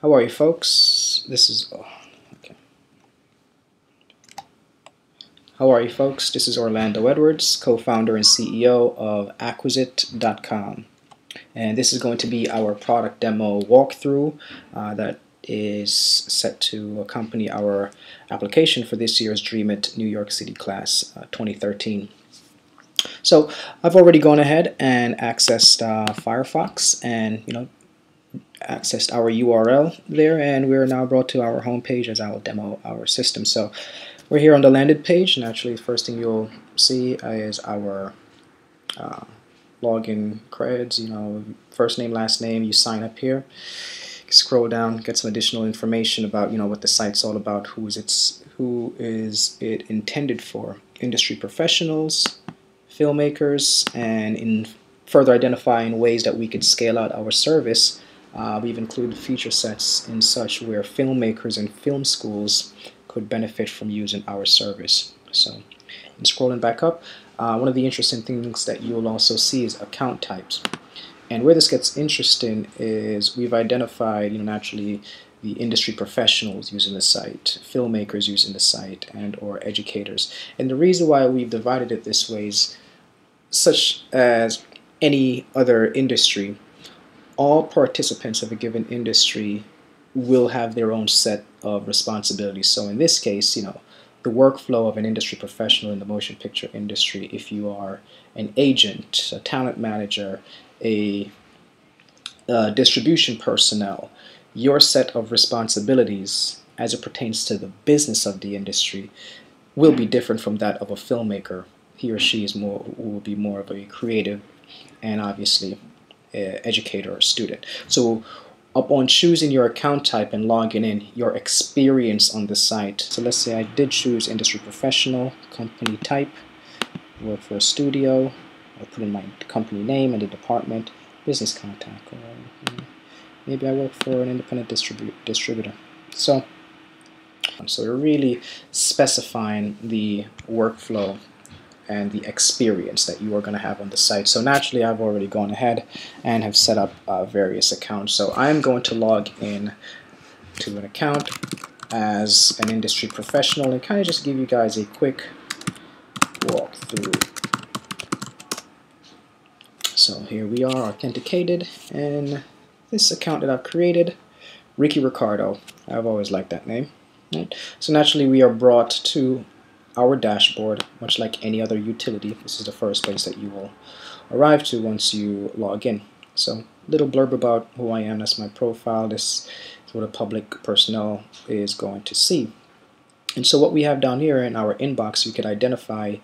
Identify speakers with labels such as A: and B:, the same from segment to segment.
A: How are you, folks? This is okay. How are you, folks? This is Orlando Edwards, co-founder and CEO of Acquisit.com, and this is going to be our product demo walkthrough that is set to accompany our application for this year's Dream It New York City class 2013. So I've already gone ahead and accessed Firefox, and accessed our URL there, and we're now brought to our home page as I'll demo our system. So we're here on the landed page. Naturally, the first thing you'll see is our login creds, first name, last name. You sign up here, scroll down, get some additional information about what the site's all about, who is it intended for: industry professionals, filmmakers, and in further identifying ways that we could scale out our service. We've included feature sets in such where filmmakers and film schools could benefit from using our service. So, in scrolling back up, one of the interesting things that you'll also see is account types. And where this gets interesting is we've identified, naturally, the industry professionals using the site, filmmakers using the site, and/or educators. And the reason why we've divided it this way is, such as any other industry, all participants of a given industry will have their own set of responsibilities. So in this case, the workflow of an industry professional in the motion picture industry, if you are an agent, a talent manager, a distribution personnel, your set of responsibilities as it pertains to the business of the industry will be different from that of a filmmaker. He or she will be more of a creative and obviously educator or student. So upon choosing your account type and logging in, your experience on the site. So let's say I did choose industry professional, company type, work for a studio. I'll put in my company name and the department, business contact, or maybe I work for an independent distributor. So we're really specifying the workflow and the experience that you are going to have on the site. So naturally, I've already gone ahead and have set up various accounts. So I'm going to log in to an account as an industry professional and kind of just give you guys a quick walkthrough. So here we are, authenticated, and this account that I've created, Ricky Ricardo. I've always liked that name. Right? So naturally, we are brought to our dashboard, much like any other utility. This is the first place that you will arrive to once you log in. So, little blurb about who I am. That's my profile. This is what a public personnel is going to see. And so what we have down here in our inbox, you could identify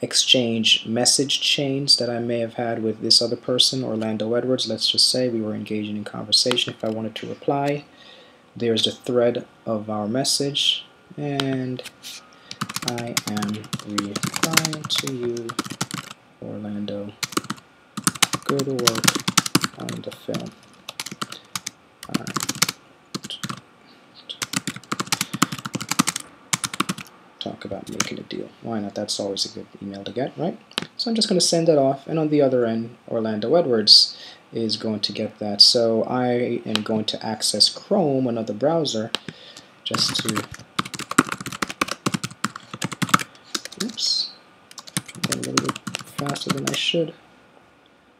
A: exchange message chains that I may have had with this other person, Orlando Edwards. Let's just say we were engaging in conversation. If I wanted to reply, there's the thread of our message. And I am replying to you, Orlando. Good work on the film. Talk about making a deal. Why not? That's always a good email to get, right? So I'm just going to send that off, and on the other end, Orlando Edwards is going to get that. So I am going to access Chrome, another browser, just to oops, a little bit faster than I should,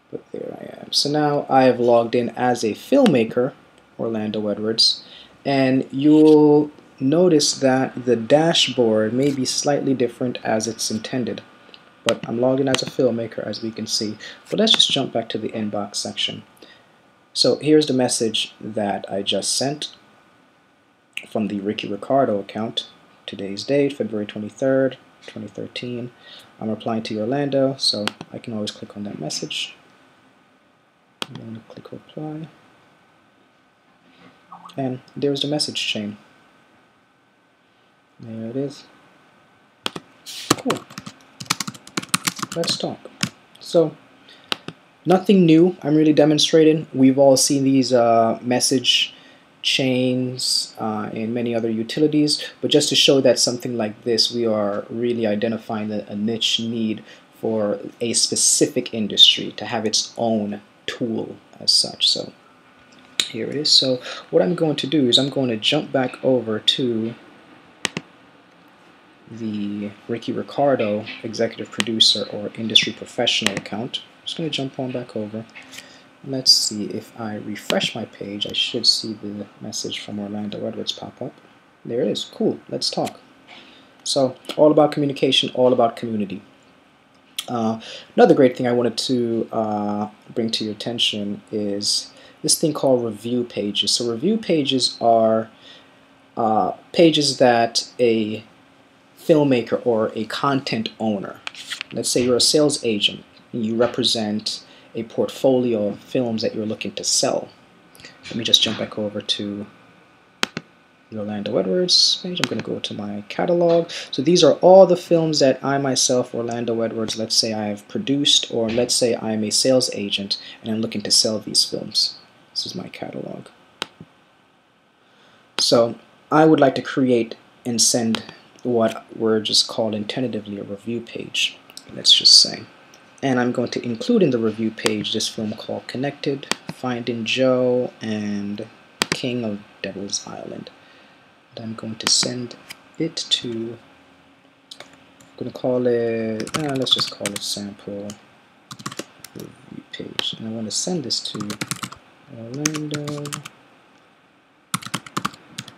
A: but there I am. So now I have logged in as a filmmaker, Orlando Edwards, and you'll notice that the dashboard may be slightly different as it's intended, but I'm logged in as a filmmaker, as we can see. But let's just jump back to the inbox section. So here's the message that I just sent from the Ricky Ricardo account. Today's date, February 23rd, 2013. I'm replying to Orlando, so I can always click on that message. I'm going to click reply. And there's the message chain. There it is. Cool. Let's talk. So, nothing new. I'm really demonstrating. We've all seen these message chains and many other utilities, but just to show that something like this, we are really identifying a niche need for a specific industry to have its own tool as such. So Here it is. So what I'm going to do is I'm going to jump back over to the Ricky Ricardo executive producer or industry professional account. I'm just going to jump on back over. Let's see, if I refresh my page, I should see the message from Orlando Edwards pop up. There it is. Cool. Let's talk. So all about communication, all about community. Another great thing I wanted to bring to your attention is this thing called review pages. So review pages are pages that a filmmaker or a content owner, let's say you're a sales agent and you represent a portfolio of films that you're looking to sell. Let me just jump back over to the Orlando Edwards page. I'm going to go to my catalog. So these are all the films that I myself, Orlando Edwards, let's say I have produced, or let's say I'm a sales agent and I'm looking to sell these films. This is my catalog. So I would like to create and send what we're just calling tentatively a review page, let's just say. And I'm going to include in the review page this film called Connected, Finding Joe, and King of Devil's Island. And I'm going to send it to, I'm going to call it, let's just call it sample review page. And I want to send this to Orlando.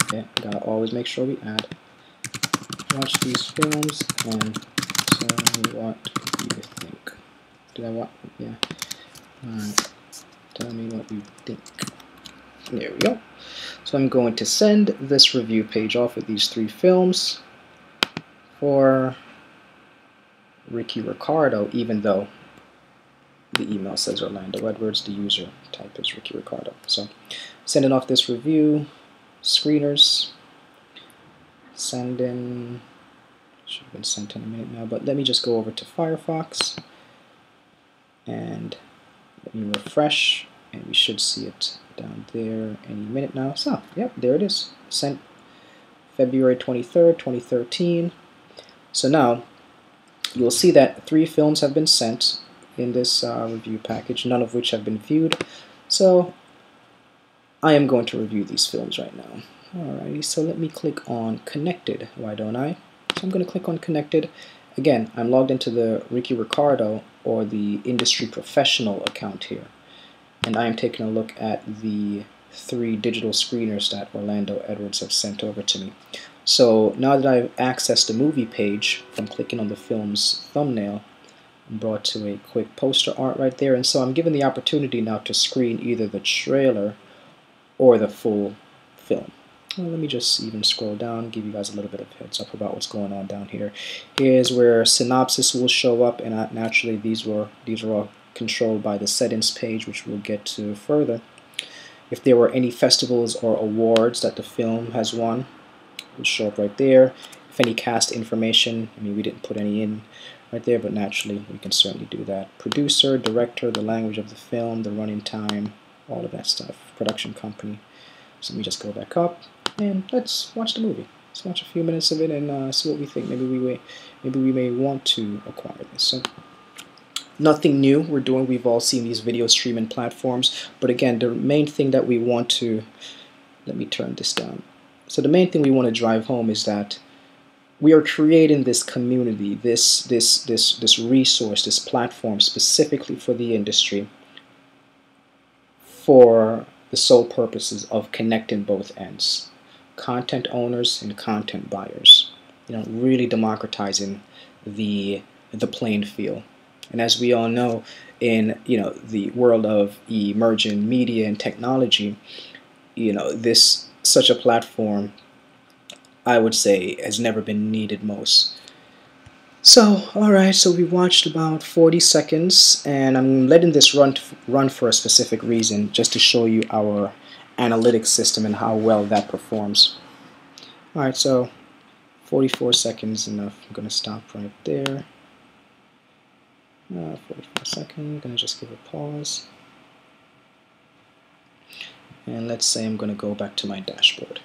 A: Okay, gotta always make sure we add. Watch these films and tell me what you think. Did I watch? Yeah. Alright. Tell me what you think. There we go. So I'm going to send this review page off with these 3 films for Ricky Ricardo, even though the email says Orlando Edwards, the user type is Ricky Ricardo. So sending off this review, screeners, send in, should have been sent in a minute now, but let me just go over to Firefox and let me refresh, and we should see it down there any minute now. So, yep, there it is. Sent February 23rd, 2013. So now you'll see that 3 films have been sent in this review package, none of which have been viewed. So I am going to review these films right now. Alrighty, so let me click on Connected, why don't I? So I'm going to click on Connected. Again, I'm logged into the Ricky Ricardo or the industry professional account here. And I am taking a look at the 3 digital screeners that Orlando Edwards have sent over to me. So now that I've accessed the movie page from clicking on the film's thumbnail, I'm brought to a quick poster art right there. And so I'm given the opportunity now to screen either the trailer or the full film. Well, let me just even scroll down, give you guys a little bit of heads up about what's going on down here. Here's where synopsis will show up, and naturally these are all controlled by the settings page, which we'll get to further. If there were any festivals or awards that the film has won, it will show up right there. If any cast information, I mean, we didn't put any in right there, but naturally we can certainly do that. Producer, director, the language of the film, the running time, all of that stuff, production company. So let me just go back up and let's watch the movie. Let's watch a few minutes of it and see what we think. Maybe we may want to acquire this. So nothing new we're doing. We've all seen these video streaming platforms, but again, the main thing that we want to, let me turn this down. So the main thing we want to drive home is that we are creating this community, this resource, this platform specifically for the industry, for the sole purposes of connecting both ends, content owners and content buyers. You know, really democratizing the playing field. And as we all know, in the world of emerging media and technology, such a platform, I would say, has never been needed most. So, alright, so we watched about 40 seconds, and I'm letting this run for a specific reason, just to show you our analytics system and how well that performs. Alright, so 44 seconds enough. I'm going to stop right there. 44 seconds, I'm going to just give a pause. And let's say I'm going to go back to my dashboard.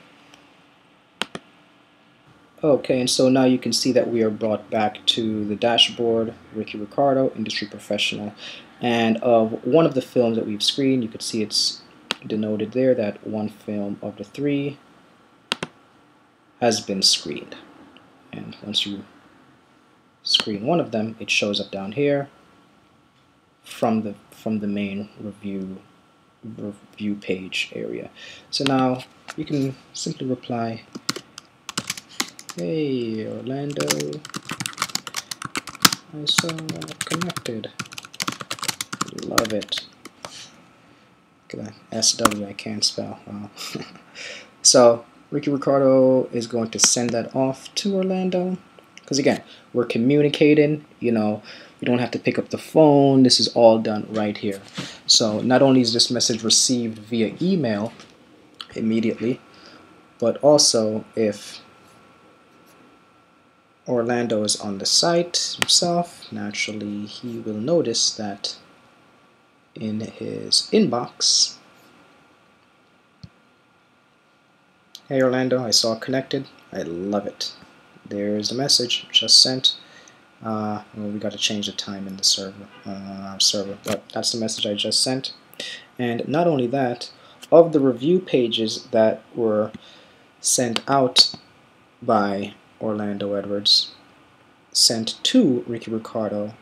A: Okay, and so now you can see that we are brought back to the dashboard, Ricky Ricardo, industry professional. And of one of the films that we've screened, you can see it's denoted there that one film of the 3 has been screened. And once you screen one of them, it shows up down here from the main review page area. So now you can simply reply, "Hey Orlando, I saw Connected. Love it." Look at that SW I can't spell. Wow. So Ricky Ricardo is going to send that off to Orlando, because again, we're communicating, you don't have to pick up the phone. This is all done right here. So not only is this message received via email immediately, but also if Orlando is on the site himself, naturally he will notice that in his inbox, "Hey Orlando, I saw Connected. I love it. There's the message just sent." Well, we got to change the time in the server, but that's the message I just sent. And not only that, of the review pages that were sent out by Orlando Edwards, sent to Ricky Ricardo,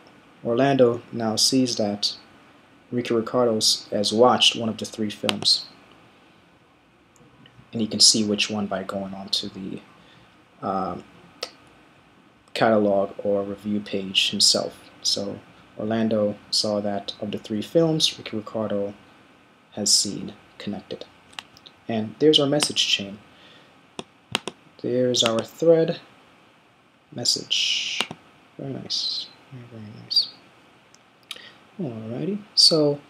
A: Orlando now sees that Ricky Ricardo has watched one of the 3 films. And he can see which one by going on to the catalog or review page himself. So Orlando saw that of the 3 films, Ricky Ricardo has seen Connected. And there's our message chain. There's our thread message. Very nice. Very nice. Alrighty, so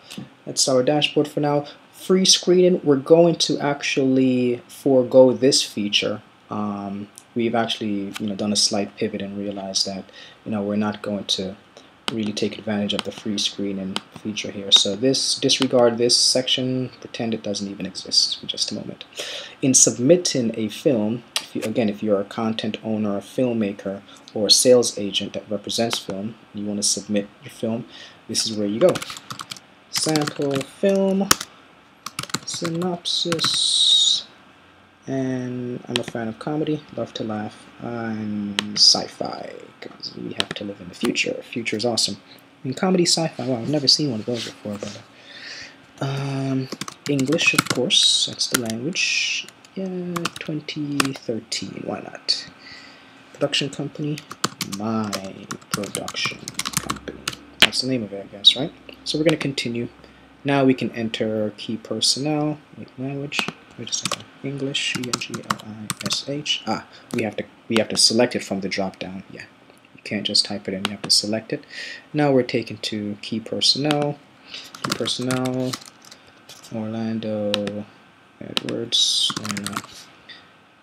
A: that's our dashboard for now. Free screening, we're going to actually forego this feature. We've actually done a slight pivot and realized that we're not going to really take advantage of the free screening feature here. So disregard this section, pretend it doesn't even exist for just a moment. In submitting a film, if you're a content owner, a filmmaker, or a sales agent that represents film, and you want to submit your film, this is where you go. Sample film synopsis. And I'm a fan of comedy, love to laugh. I'm sci-fi, because we have to live in the future. Future is awesome. I mean, comedy, sci-fi, wow, I've never seen one of those before, but English, of course, that's the language. Yeah, 2013, why not? Production company, my production company. That's the name of it, I guess, right? So we're going to continue. Now we can enter key personnel, language. Wait a second. English, E-N-G-L-I-S-H. We have to select it from the drop down. Yeah, you can't just type it in. You have to select it. Now we're taken to key personnel. Key personnel. Orlando Edwards.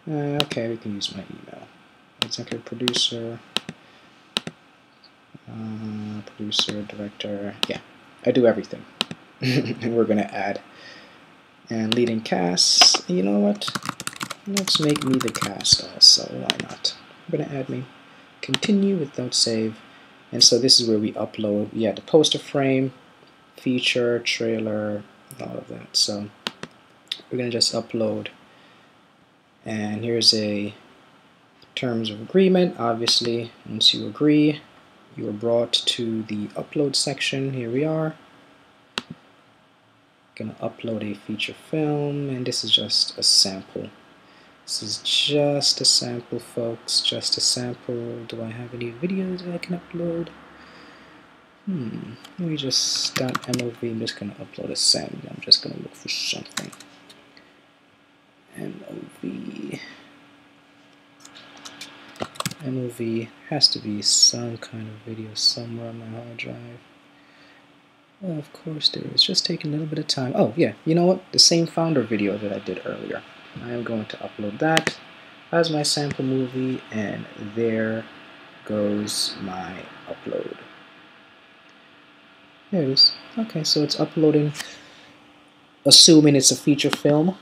A: Okay, we can use my email. Executive producer. Producer, director. Yeah, I do everything. And we're gonna add. And leading cast, you know what? Let's make me the cast also, why not? I'm going to add me. Continue without save. And so this is where we upload, the poster frame, feature, trailer, all of that. So we're going to just upload. And here's a terms of agreement. Obviously, once you agree, you are brought to the upload section. Here we are. Gonna upload a feature film, and this is just a sample. This is just a sample, folks, just a sample. Do I have any videos that I can upload? Let me just .mov. I'm just gonna upload a send. I'm just gonna look for something. MOV has to be some kind of video somewhere on my hard drive. Well, of course there is. Just taking a little bit of time. Oh yeah, you know what? The same founder video that I did earlier. I am going to upload that as my sample movie, and there goes my upload. There it is. Okay, so it's uploading. Assuming it's a feature film,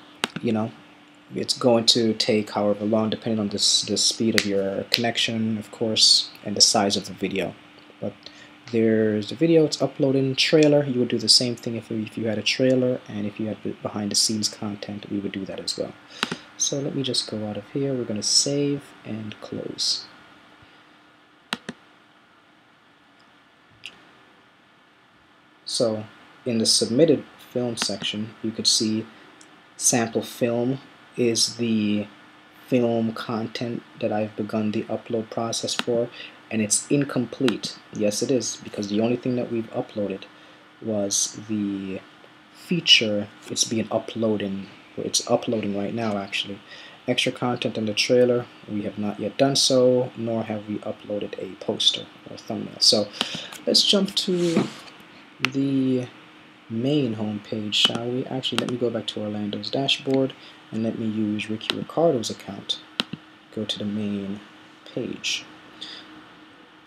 A: it's going to take however long, depending on the speed of your connection, of course, and the size of the video. But There's the video, it's uploading. Trailer, you would do the same thing if you had a trailer, and if you had behind the scenes content, we would do that as well. So let me just go out of here. We're going to save and close. So in the submitted film section, you could see sample film is the film content that I've begun the upload process for, and it's incomplete. Yes, it is, because the only thing that we've uploaded was the feature. It's uploading right now, actually. Extra content in the trailer, we have not yet done so, nor have we uploaded a poster or thumbnail. So let's jump to the main home page, shall we? Actually, let me go back to Orlando's dashboard and let me use Ricky Ricardo's account. Go to the main page.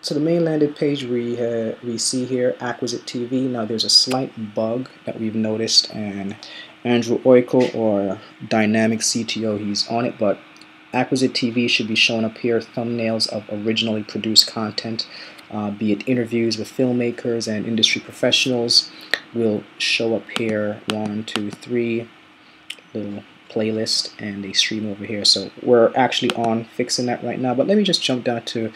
A: So the main landing page, we see here Acquisit TV. Now there's a slight bug that we've noticed, and Andrew Oikel, or Dynamic CTO, he's on it, but Acquisit TV should be showing up here, thumbnails of originally produced content, be it interviews with filmmakers and industry professionals, will show up here. 1, 2, 3, little playlist, and they stream over here. So we're actually on fixing that right now, but let me just jump down to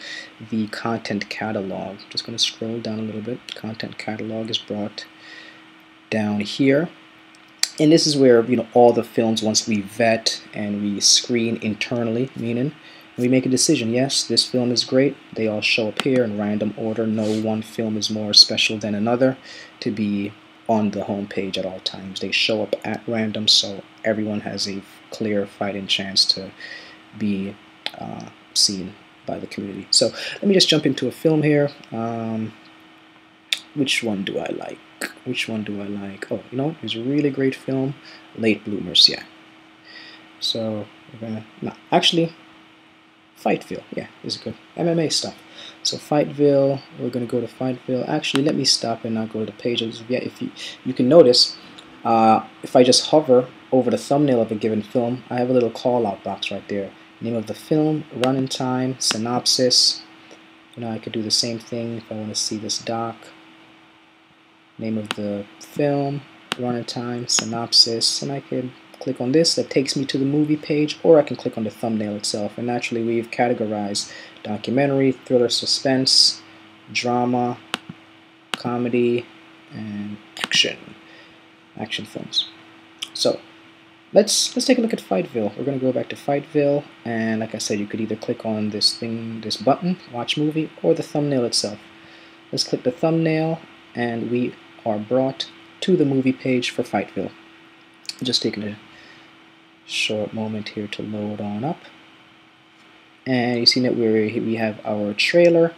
A: the content catalog. Just going to scroll down a little bit. Content catalog is brought down here, and this is where, you know, all the films, once we vet and we screen internally, meaning we make a decision, yes, this film is great, they all show up here in random order. No one film is more special than another to be on the home page at all times. They show up at random, so everyone has a clear fighting chance to be seen by the community. So let me just jump into a film here. Which one do I like? Which one do I like? Oh, you know, there's a really great film, Late Bloomers. Yeah. So we're gonna, no, actually, Fightville. Yeah, this is good MMA stuff. So Fightville, we're gonna go to Fightville. Actually, let me stop and not go to the pages. Yeah, if you can notice, if I just hover over the thumbnail of a given film, I have a little call-out box right there. Name of the film, running time, synopsis. You know, I could do the same thing if I want to see this doc. Name of the film, running time, synopsis, and I could click on this. That takes me to the movie page, or I can click on the thumbnail itself. And naturally, we've categorized documentary, thriller, suspense, drama, comedy, and action films. So let's take a look at Fightville. We're going to go back to Fightville, and like I said, you could either click on this button, watch movie, or the thumbnail itself. Let's click the thumbnail, and we are brought to the movie page for Fightville. Just taking a short moment here to load on up, and you see that we have our trailer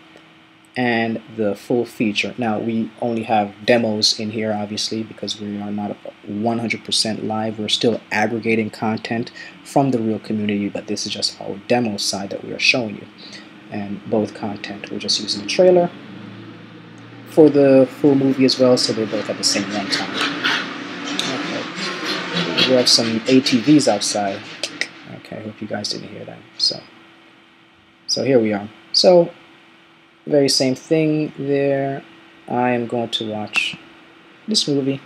A: and the full feature. Now we only have demos in here, obviously, because we are not 100% live. We're still aggregating content from the real community, but this is just our demo side that we are showing you. And both content, we're just using the trailer for the full movie as well, so they're both at the same runtime. Okay. We have some ATVs outside. Okay, I hope you guys didn't hear that. So here we are. So very same thing there. I am going to watch this movie.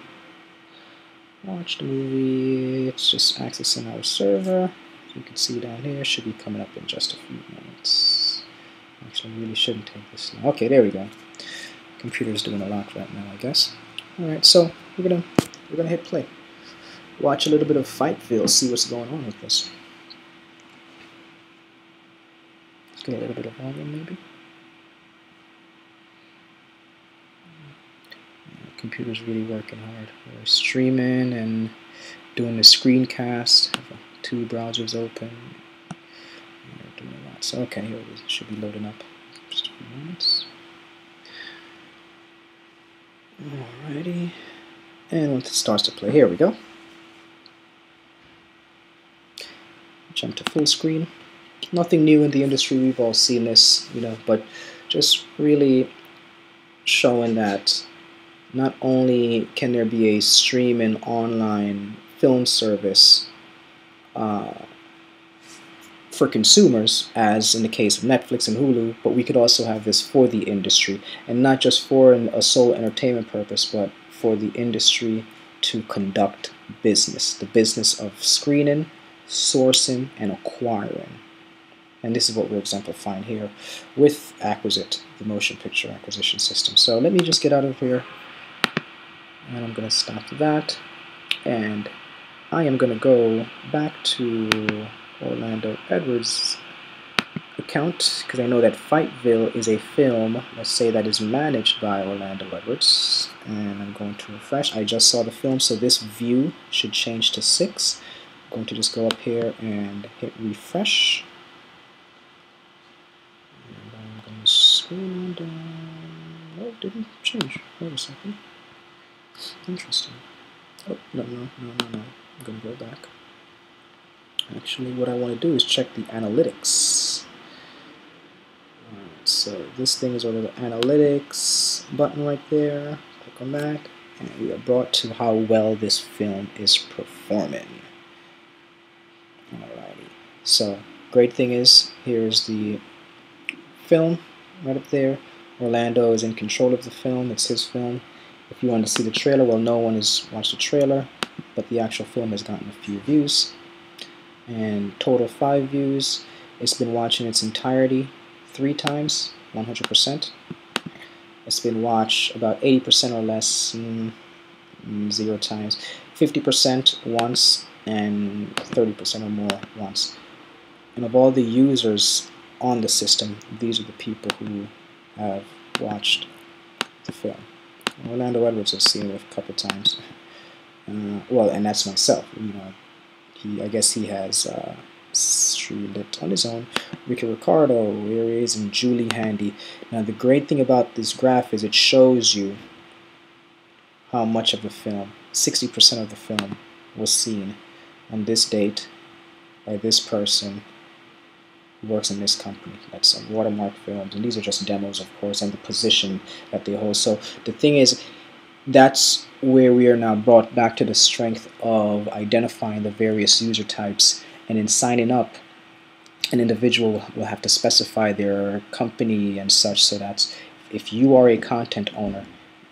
A: Watch the movie. It's just accessing our server. You can see down here. Should be coming up in just a few minutes. Actually, I really shouldn't take this now. Okay, there we go. Computer's doing a lot right now, I guess. All right, so we're gonna hit play. Watch a little bit of Fightville. See what's going on with this. Let's get a little bit of volume, maybe. Computer's really working hard. We're streaming and doing the screencast. Have 2 browsers open. We're doing a lot. So okay, here it is. It should be loading up. Just a few moments. Alrighty. And once it starts to play, here we go. Jump to full screen. Nothing new in the industry. We've all seen this, you know, but just really showing that not only can there be a streaming online film service for consumers, as in the case of Netflix and Hulu, but we could also have this for the industry, and not just for a sole entertainment purpose, but for the industry to conduct business, the business of screening, sourcing, and acquiring. And this is what we're exemplifying here with Acquisit, the motion picture acquisition system. So let me just get out of here, and I'm going to stop that, and I am going to go back to Orlando Edwards' account, because I know that Fightville is a film, let's say, that is managed by Orlando Edwards, and I'm going to refresh. I just saw the film, so this view should change to 6. I'm going to just go up here and hit refresh, and I'm going to scroll on down. Oh, it didn't change. Wait a second. Interesting. Oh, no. I'm going to go back. Actually, what I want to do is check the analytics. Alright, so this thing is over the analytics button right there. Click on that, and we are brought to how well this film is performing. Alrighty. So, great thing is, here's the film right up there. Orlando is in control of the film. It's his film. If you want to see the trailer, well, no one has watched the trailer, but the actual film has gotten a few views. And total 5 views. It's been watched in its entirety 3 times, 100%. It's been watched about 80% or less, 0 times, 50% once, and 30% or more once. And of all the users on the system, these are the people who have watched the film. Orlando Edwards has seen it a couple times. Well, and that's myself. You know, I guess he has streamed it on his own. Ricky Ricardo, here he is, and Julie Handy. Now, the great thing about this graph is it shows you how much of the film, 60% of the film, was seen on this date by this person who works in this company. That's Watermark Films, and these are just demos, of course, and the position that they hold. So the thing is, that's where we are now brought back to the strength of identifying the various user types, and in signing up, an individual will have to specify their company and such, so that if you are a content owner,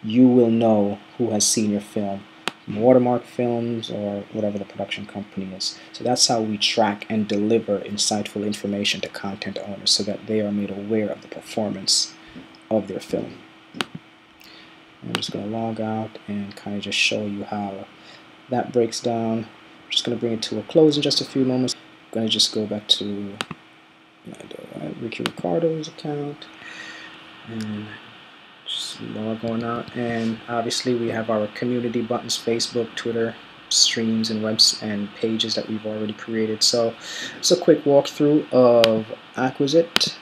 A: you will know who has seen your film, Watermark Films or whatever the production company is. So that's how we track and deliver insightful information to content owners, so that they are made aware of the performance of their film. I'm just going to log out and kind of just show you how that breaks down. I'm just going to bring it to a close in just a few moments. I'm going to just go back to Ricky Ricardo's account and just log on out. And obviously we have our community buttons, Facebook, Twitter, streams, and webs and pages that we've already created. So it's a quick walkthrough of Acquisit.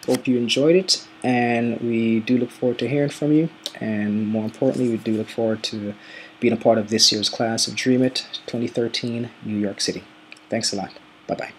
A: Hope you enjoyed it, and we do look forward to hearing from you, and more importantly, we do look forward to being a part of this year's class of Dream It 2013 New York City. Thanks a lot. Bye-bye.